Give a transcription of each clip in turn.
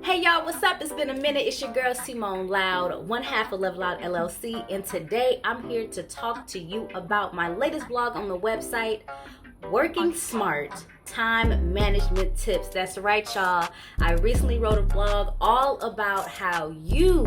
Hey y'all, what's up? It's been a minute. It's your girl Simone Loud, one half of Love Loud LLC, and today I'm here to talk to you about my latest blog on the website, Working Smart Time Management Tips. That's right, y'all. I recently wrote a blog all about how you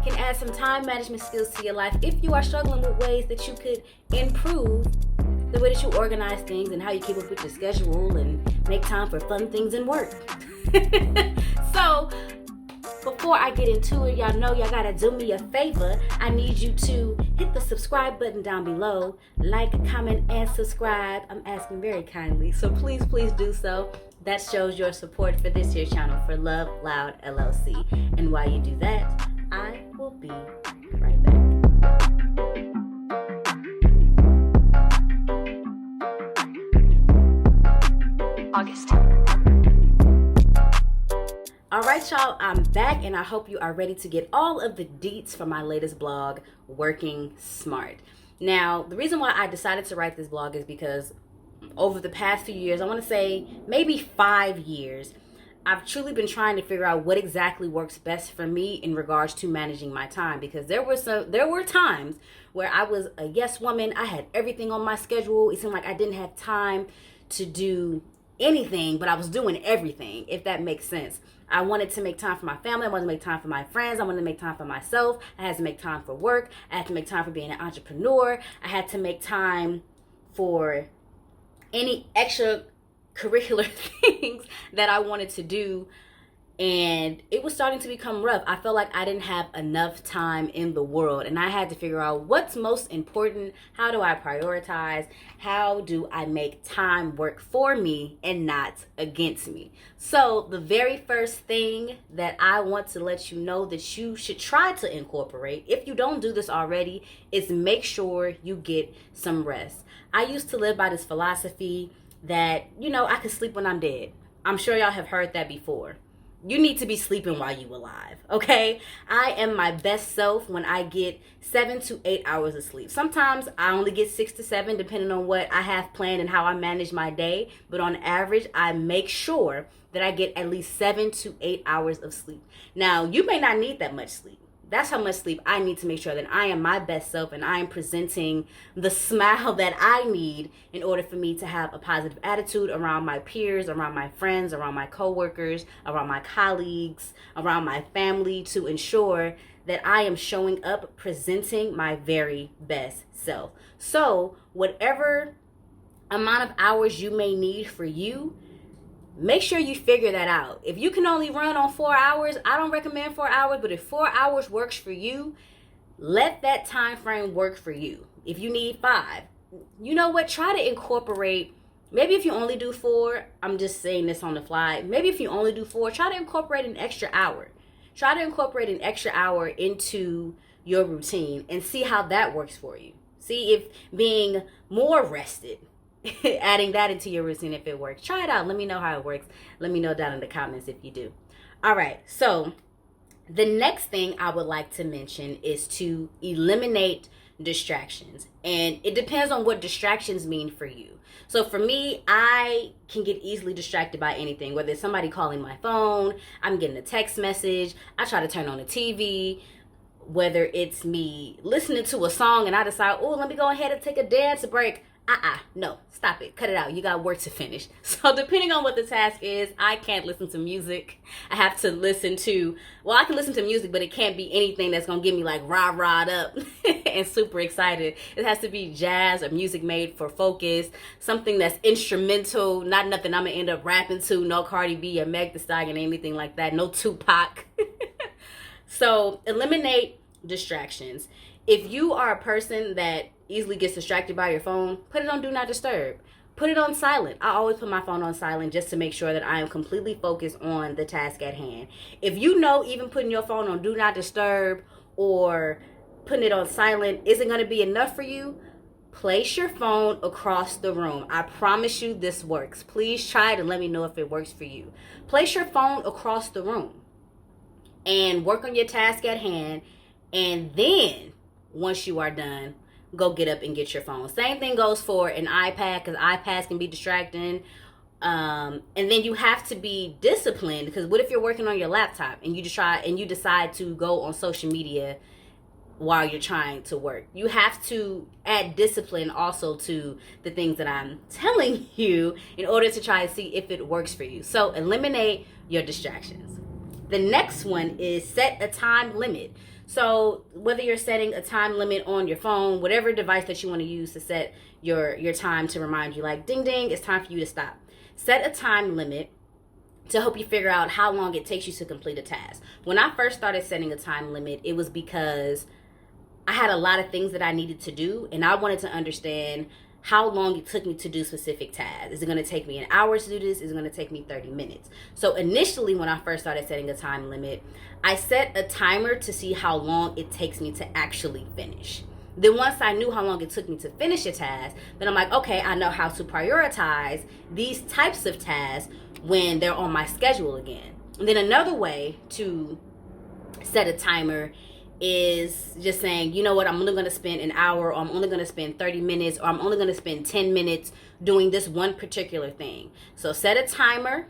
can add some time management skills to your life if you are struggling with ways that you could improve the way that you organize things and how you keep up with your schedule and make time for fun things and work. So, before I get into it, y'all know y'all gotta do me a favor. I need you to hit the subscribe button down below, like, comment, and subscribe. I'm asking very kindly, so please do so. That shows your support for this here channel, for Love Loud LLC. And while you do that, I will be right back. August. Alright y'all, I'm back and I hope you are ready to get all of the deets from my latest blog, Working Smart. Now, the reason why I decided to write this blog is because over the past few years, I want to say maybe 5 years, I've truly been trying to figure out what exactly works best for me in regards to managing my time, because there were times where I was a yes woman. I had everything on my schedule. It seemed like I didn't have time to do anything, but I was doing everything, if that makes sense. I wanted to make time for my family. I wanted to make time for my friends. I wanted to make time for myself. I had to make time for work. I had to make time for being an entrepreneur. I had to make time for any extracurricular things that I wanted to do. And it was starting to become rough. I felt like I didn't have enough time in the world. And I had to figure out what's most important. How do I prioritize? How do I make time work for me and not against me? So the very first thing that I want to let you know that you should try to incorporate, if you don't do this already, is make sure you get some rest. I used to live by this philosophy that, I could sleep when I'm dead. I'm sure y'all have heard that before. You need to be sleeping while you alive, okay? I am my best self when I get 7 to 8 hours of sleep. Sometimes I only get 6 to 7, depending on what I have planned and how I manage my day. But on average, I make sure that I get at least 7 to 8 hours of sleep. Now, you may not need that much sleep. That's how much sleep I need to make sure that I am my best self and I am presenting the smile that I need in order for me to have a positive attitude around my peers, around my friends, around my coworkers, around my colleagues, around my family, to ensure that I am showing up, presenting my very best self. So whatever amount of hours you may need for you, make sure you figure that out. If you can only run on 4 hours, I don't recommend 4 hours, but if 4 hours works for you, let that time frame work for you. If you need 5, you know what? Try to incorporate, maybe if you only do 4, I'm just saying this on the fly. Maybe if you only do 4, try to incorporate an extra hour. Try to incorporate an extra hour into your routine and see how that works for you. See if being more rested, adding that into your routine, if it works. Try it out. Let me know how it works. Let me know down in the comments if you do. All right. So the next thing I would like to mention is to eliminate distractions. And it depends on what distractions mean for you. So for me, I can get easily distracted by anything, whether it's somebody calling my phone, I'm getting a text message, I try to turn on the TV, whether it's me listening to a song and I decide, oh, let me go ahead and take a dance break. No, stop it. Cut it out. You got work to finish. So depending on what the task is, I can't listen to music. I have to listen to, I can listen to music, but it can't be anything that's going to get me like rah-rah'd up and super excited. It has to be jazz or music made for focus, something that's instrumental, not nothing I'm going to end up rapping to, no Cardi B or Meg Thee Stallion, anything like that, no Tupac. So eliminate distractions. If you are a person that easily gets distracted by your phone, put it on Do Not Disturb. Put it on silent. I always put my phone on silent just to make sure that I am completely focused on the task at hand. If you know even putting your phone on Do Not Disturb or putting it on silent isn't going to be enough for you, place your phone across the room. I promise you this works. Please try it and let me know if it works for you. Place your phone across the room and work on your task at hand, and then once you are done, go get up and get your phone. Same thing goes for an iPad, because iPads can be distracting, And then you have to be disciplined, because what if you're working on your laptop and you decide to go on social media while you're trying to work? You have to add discipline also to the things that I'm telling you in order to try to see if it works for you. So eliminate your distractions. The next one is set a time limit. So whether you're setting a time limit on your phone, whatever device that you want to use to set your time to remind you, like ding ding, it's time for you to stop. Set a time limit to help you figure out how long it takes you to complete a task. When I first started setting a time limit, it was because I had a lot of things that I needed to do, and I wanted to understand how long it took me to do specific tasks. Is it going to take me an hour to do this? Is it going to take me 30 minutes? So initially, when I first started setting a time limit, I set a timer to see how long it takes me to actually finish. Then once I knew how long it took me to finish a task, then I'm like, okay, I know how to prioritize these types of tasks when they're on my schedule again. And then another way to set a timer is just saying, you know what, I'm only going to spend an hour, or I'm only going to spend 30 minutes, or I'm only going to spend 10 minutes doing this one particular thing. So set a timer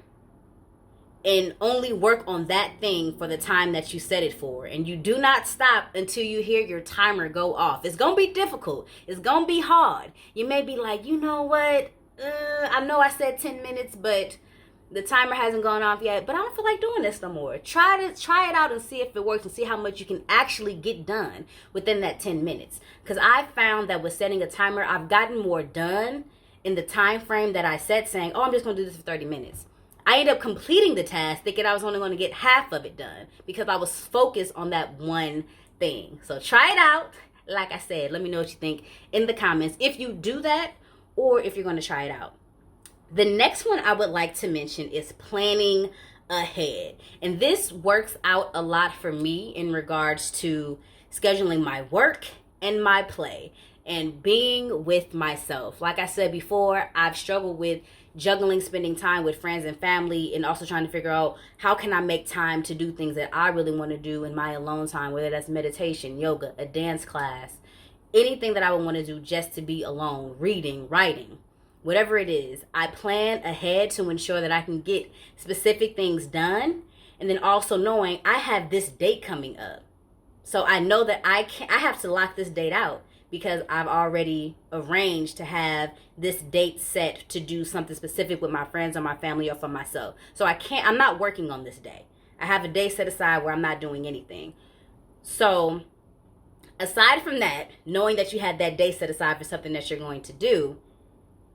and only work on that thing for the time that you set it for. And you do not stop until you hear your timer go off. It's going to be difficult. It's going to be hard. You may be like, you know what? I know I said 10 minutes, but the timer hasn't gone off yet, but I don't feel like doing this no more. Try it out and see if it works, and see how much you can actually get done within that 10 minutes. Because I found that with setting a timer, I've gotten more done in the time frame that I set, saying, oh, I'm just going to do this for 30 minutes. I ended up completing the task thinking I was only going to get half of it done because I was focused on that one thing. So try it out. Like I said, let me know what you think in the comments if you do that or if you're going to try it out. The next one I would like to mention is planning ahead. And this works out a lot for me in regards to scheduling my work and my play and being with myself. Like I said before, I've struggled with juggling spending time with friends and family, and also trying to figure out how can I make time to do things that I really want to do in my alone time, whether that's meditation, yoga, a dance class, anything that I would want to do just to be alone, reading, writing, whatever it is. I plan ahead to ensure that I can get specific things done, and then also knowing I have this date coming up. So I know that I have to lock this date out because I've already arranged to have this date set to do something specific with my friends or my family or for myself. So I'm not working on this day. I have a day set aside where I'm not doing anything. So aside from that, knowing that you have that day set aside for something that you're going to do,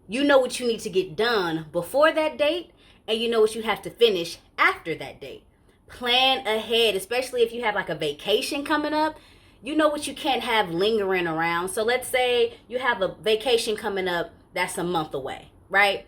you know what you need to get done before that date, and you know what you have to finish after that date. Plan ahead, especially if you have like a vacation coming up. You know what you can't have lingering around. So let's say you have a vacation coming up that's a month away, right?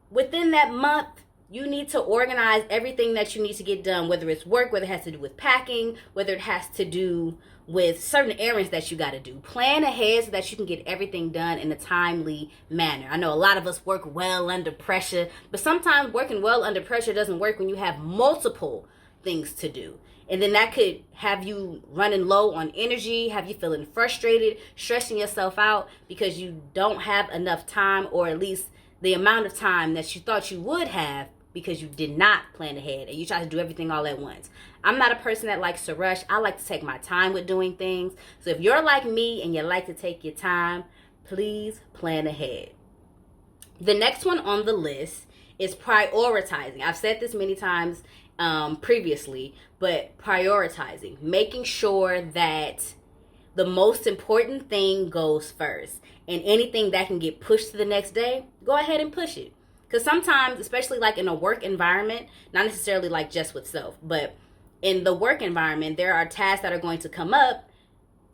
Within that month, you need to organize everything that you need to get done, whether it's work, whether it has to do with packing, whether it has to do with certain errands that you got to do. Plan ahead so that you can get everything done in a timely manner. I know a lot of us work well under pressure, but sometimes working well under pressure doesn't work when you have multiple things to do. And then that could have you running low on energy, have you feeling frustrated, stressing yourself out because you don't have enough time, or at least the amount of time that you thought you would have because you did not plan ahead and you try to do everything all at once. I'm not a person that likes to rush. I like to take my time with doing things. So if you're like me and you like to take your time, please plan ahead. The next one on the list is prioritizing. I've said this many times previously, but prioritizing, making sure that the most important thing goes first, and anything that can get pushed to the next day, go ahead and push it. Because sometimes, especially like in a work environment, not necessarily like just with self, but in the work environment, there are tasks that are going to come up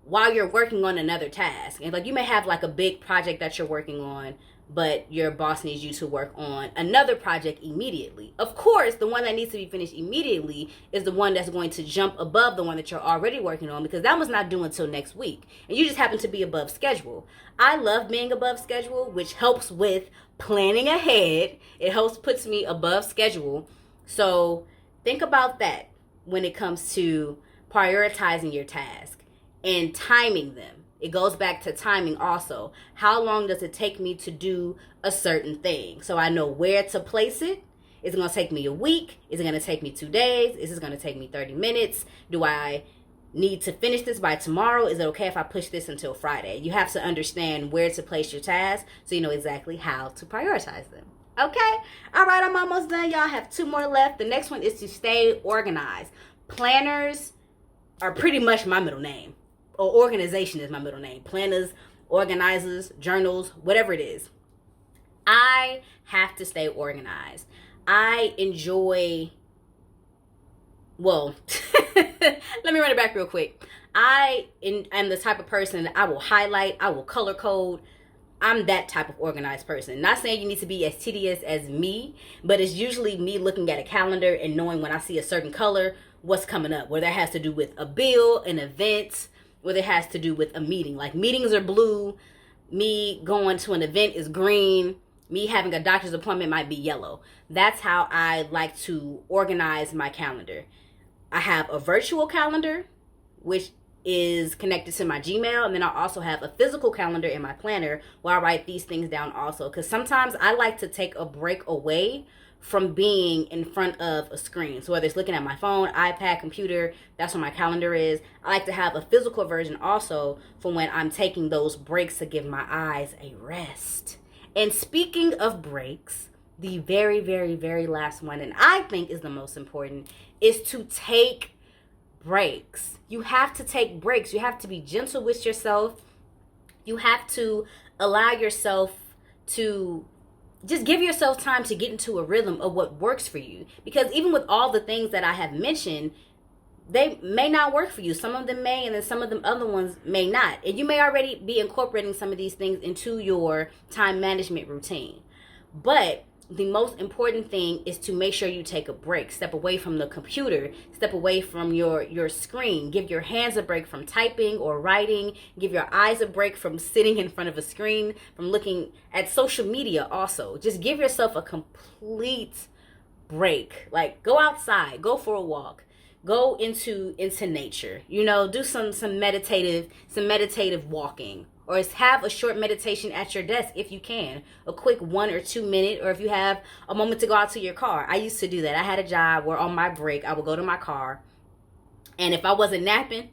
while you're working on another task. And like you may have like a big project that you're working on, but your boss needs you to work on another project immediately. Of course, the one that needs to be finished immediately is the one that's going to jump above the one that you're already working on, because that one's not due until next week. And you just happen to be above schedule. I love being above schedule, which helps with planning ahead. It puts me above schedule. So think about that when it comes to prioritizing your task and timing them. It goes back to timing also. How long does it take me to do a certain thing? So I know where to place it. Is it going to take me a week? Is it going to take me 2 days? Is this going to take me 30 minutes? Do I need to finish this by tomorrow? Is it okay if I push this until Friday? You have to understand where to place your tasks so you know exactly how to prioritize them. Okay? All right, I'm almost done. Y'all have 2 more left. The next one is to stay organized. Planners are pretty much my middle name. Or organization is my middle name. Planners, organizers, journals, whatever it is. I have to stay organized. I enjoy, well, let me run it back real quick. I am the type of person that I will highlight, I will color code. I'm that type of organized person. Not saying you need to be as tedious as me, but it's usually me looking at a calendar and knowing when I see a certain color, what's coming up, whether that has to do with a bill, an event, whether it has to do with a meeting. Like meetings are blue, me going to an event is green, me having a doctor's appointment might be yellow. That's how I like to organize my calendar. I have a virtual calendar, which is connected to my Gmail, and then I also have a physical calendar in my planner where I write these things down also, because sometimes I like to take a break away from being in front of a screen. So whether it's looking at my phone, iPad, computer, that's where my calendar is. I like to have a physical version also for when I'm taking those breaks to give my eyes a rest. And speaking of breaks, the very, very, very last one, and I think is the most important, is to take breaks. You have to take breaks. You have to be gentle with yourself. You have to allow yourself to just give yourself time to get into a rhythm of what works for you. Because even with all the things that I have mentioned, they may not work for you. Some of them may, and then some of them other ones may not. And you may already be incorporating some of these things into your time management routine. But the most important thing is to make sure you take a break. Step away from the computer. Step away from your screen. Give your hands a break from typing or writing. Give your eyes a break from sitting in front of a screen, from looking at social media also. Just give yourself a complete break. Like, go outside. Go for a walk. Go into nature. You know, do some meditative walking. Or have a short meditation at your desk if you can. A quick 1 or 2 minute, or if you have a moment to go out to your car. I used to do that. I had a job where on my break, I would go to my car. And if I wasn't napping,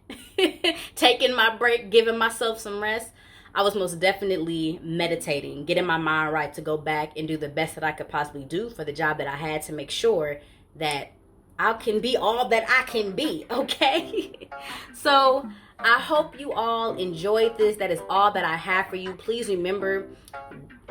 taking my break, giving myself some rest, I was most definitely meditating, getting my mind right to go back and do the best that I could possibly do for the job that I had, to make sure that I can be all that I can be, okay? So I hope you all enjoyed this. That is all that I have for you. Please remember,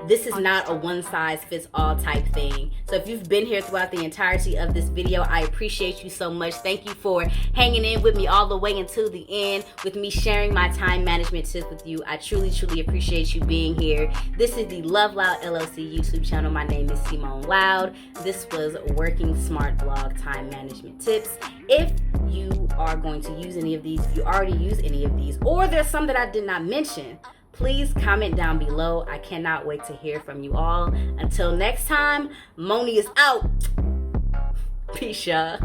this is not a one-size-fits-all type thing. So if you've been here throughout the entirety of this video, I appreciate you so much. Thank you for hanging in with me all the way until the end, with me sharing my time management tips with you. I truly, truly appreciate you being here. This is the Love Loud LLC YouTube channel. My name is Simoné Loud. This was Working Smart Blog Time Management Tips. If you are going to use any of these, if you already use any of these, or there's some that I did not mention, please comment down below. I cannot wait to hear from you all. Until next time, Moni is out. Peace, y'all.